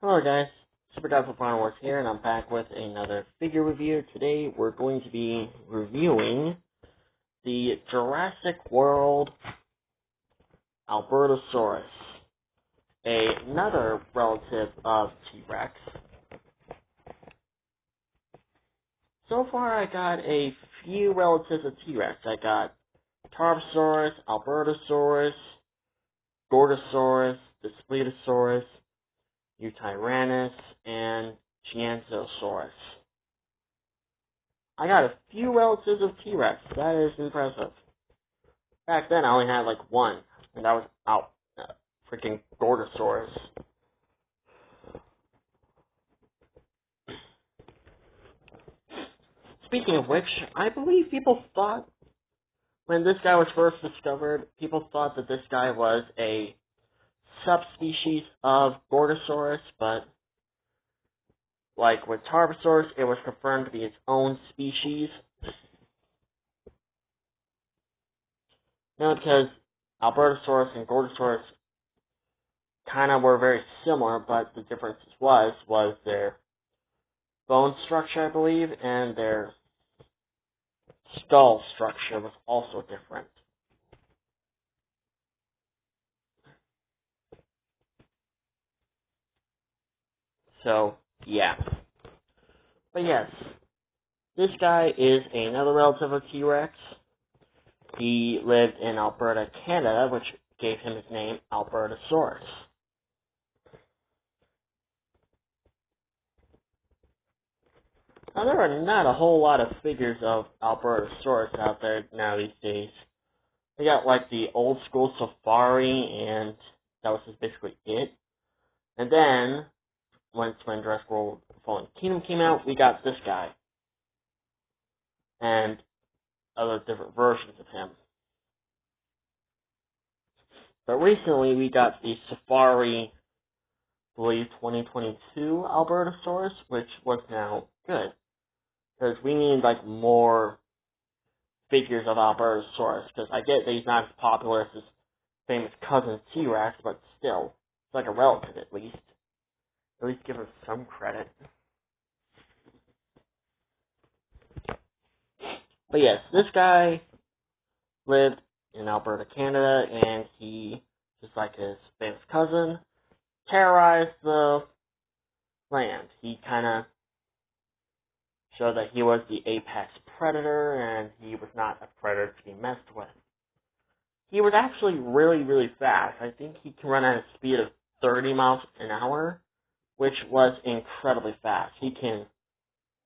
Hello guys, Super Wars here, and I'm back with another figure review. Today we're going to be reviewing the Jurassic World albertosaurus, another relative of T-Rex. So far I got a few relatives of T-Rex. I got Tarbosaurus, albertosaurus, Gorgosaurus, Displetosaurus, Utyrannus, and Gigantosaurus. I got a few relatives of T-Rex. That is impressive. Back then, I only had like one, and that was freaking Gorgosaurus. Speaking of which, I believe people thought, when this guy was first discovered, people thought that this guy was a subspecies of Gorgosaurus, but like with Tarbosaurus, it was confirmed to be its own species. Now, because Albertosaurus and Gorgosaurus kind of were very similar, but the difference was their bone structure, I believe, and their skull structure was also different. So, yeah. But yes, this guy is another relative of T-Rex. He lived in Alberta, Canada, which gave him his name, Albertosaurus. Now, there are not a whole lot of figures of Albertosaurus out there now these days. They got like the old school safari, and that was just basically it. And then, when Jurassic World Fallen Kingdom came out, we got this guy. And other different versions of him. But recently, we got the Safari, I believe, 2022 Albertosaurus, which was now good. Because we need, like, more figures of Albertosaurus. Because I get that he's not as popular as his famous cousin T-Rex, but still, it's like a relative at least. At least give him some credit. But yes, this guy lived in Alberta, Canada, and he, just like his famous cousin, terrorized the land. He kind of showed that he was the apex predator, and he was not a predator to be messed with. He was actually really, really fast. I think he can run at a speed of 30 miles an hour, which was incredibly fast. He can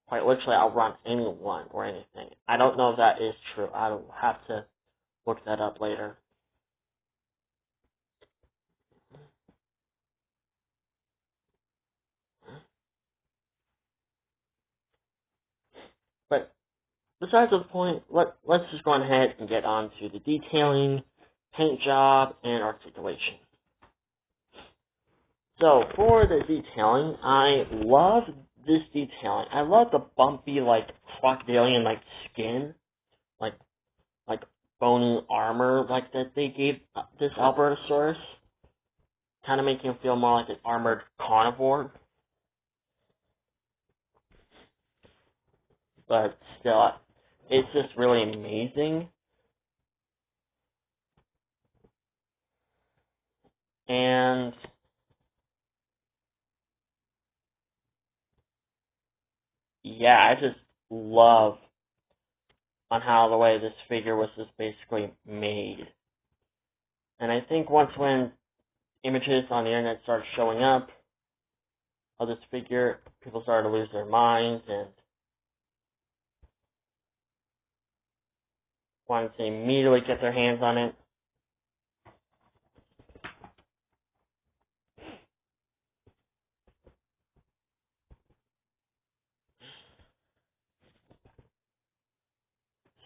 quite literally outrun anyone or anything. I don't know if that is true. I will have to look that up later. But besides the point, let's just go ahead and get on to the detailing, paint job, and articulation. So, for the detailing, I love this detailing. I love the bumpy, like, crocodilian, like, skin, like bony armor, like, that they gave this Albertosaurus. Kind of making him feel more like an armored carnivore. But still, it's just really amazing. And yeah, I just love on how the way this figure was just basically made. And I think when images on the internet started showing up of this figure, people started to lose their minds and wanted to immediately get their hands on it.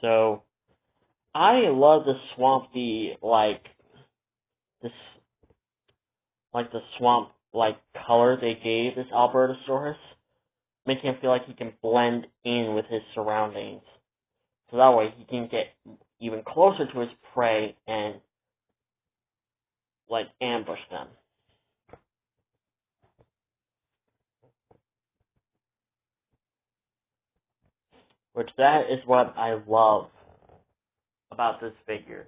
So, I love the swampy, the swamp, color they gave this Albertosaurus, making him feel like he can blend in with his surroundings. So that way he can get even closer to his prey and, ambush them. which that is what I love about this figure.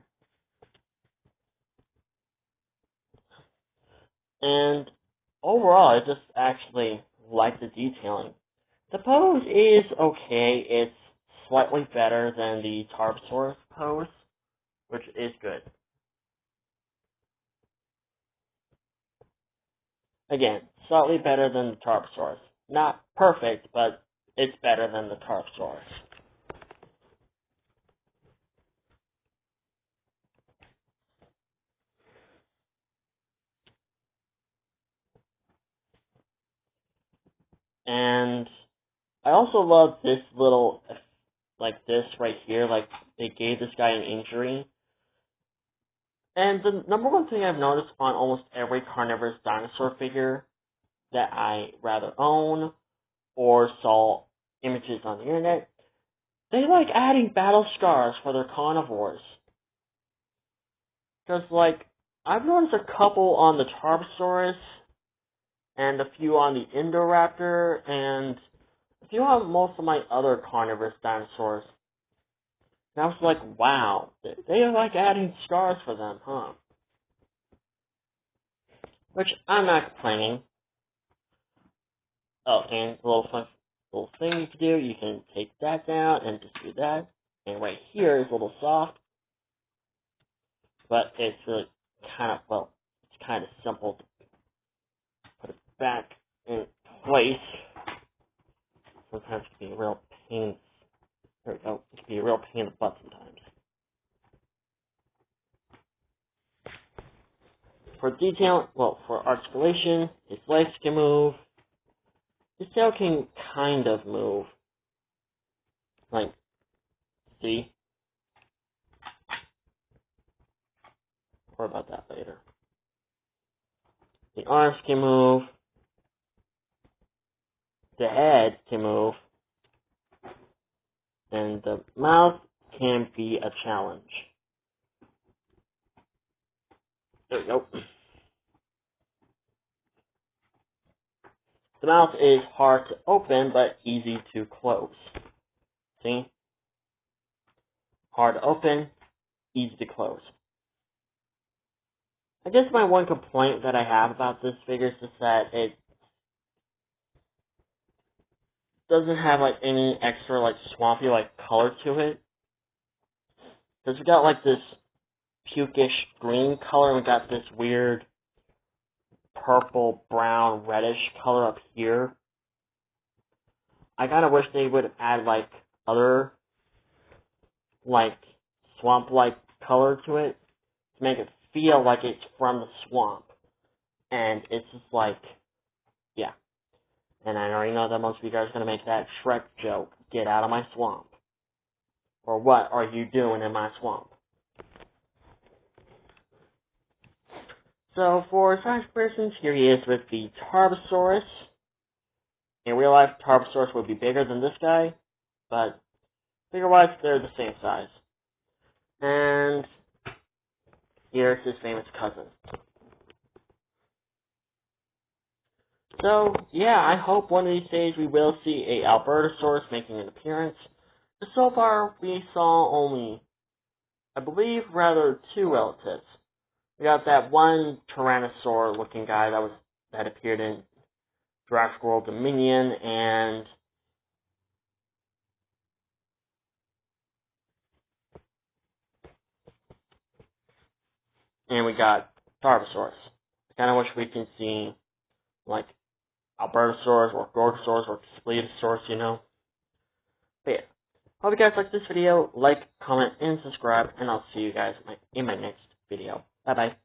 And overall, I just actually like the detailing. The pose is okay. It's slightly better than the Tarbosaurus pose, which is good. Again, slightly better than the Tarbosaurus. Not perfect, but it's better than the Tarbosaurus. And I also love this little, like this right here, like they gave this guy an injury. And the number one thing I've noticed on almost every carnivorous dinosaur figure that I rather own or saw images on the internet, they like adding battle scars for their carnivores. Because, like, I've noticed a couple on the Tarbosaurus, and a few on the Indoraptor, and a few on most of my other carnivorous dinosaurs. And I was like, wow, they are like adding scars for them, huh? Which, I'm not complaining. Oh, and a little fun little thing you can do, you can take that down and just do that. And right here is a little soft, but it's really kind of, well, it's kind of simple to put it back in place. Sometimes it can be a real pain. There we go. It can be a real pain in the butt sometimes. For detail, well, for articulation, his legs can move. His tail can kind of move. Like, see? More about that later. The arms can move. The head can move. And the mouth can be a challenge. There we go. The mouth is hard to open, but easy to close. See? Hard to open, easy to close. I guess my one complaint that I have about this figure is just that it doesn't have like any extra like swampy like color to it. Because we got like this pukish green color, and we got this weird purple, brown, reddish color up here. I kind of wish they would add like other like swamp-like color to it to make it feel like it's from the swamp. And it's just like, yeah. And I already know that most of you guys are going to make that Shrek joke. Get out of my swamp. Or what are you doing in my swamp? So for size comparisons, here he is with the Tarbosaurus. In real life, Tarbosaurus would be bigger than this guy, but figure-wise, they're the same size. And here's his famous cousin. So, yeah, I hope one of these days we will see a albertosaurus making an appearance. But so far, we saw only, I believe, rather two relatives. We got that one Tyrannosaur-looking guy that appeared in Jurassic World Dominion, and we got Tarbosaurus. I kind of wish we could see, like, albertosaurus or gorgosaurus or splendosaurus, you know. But yeah, hope you guys like this video. Like, comment, and subscribe, and I'll see you guys in my next video. Bye-bye.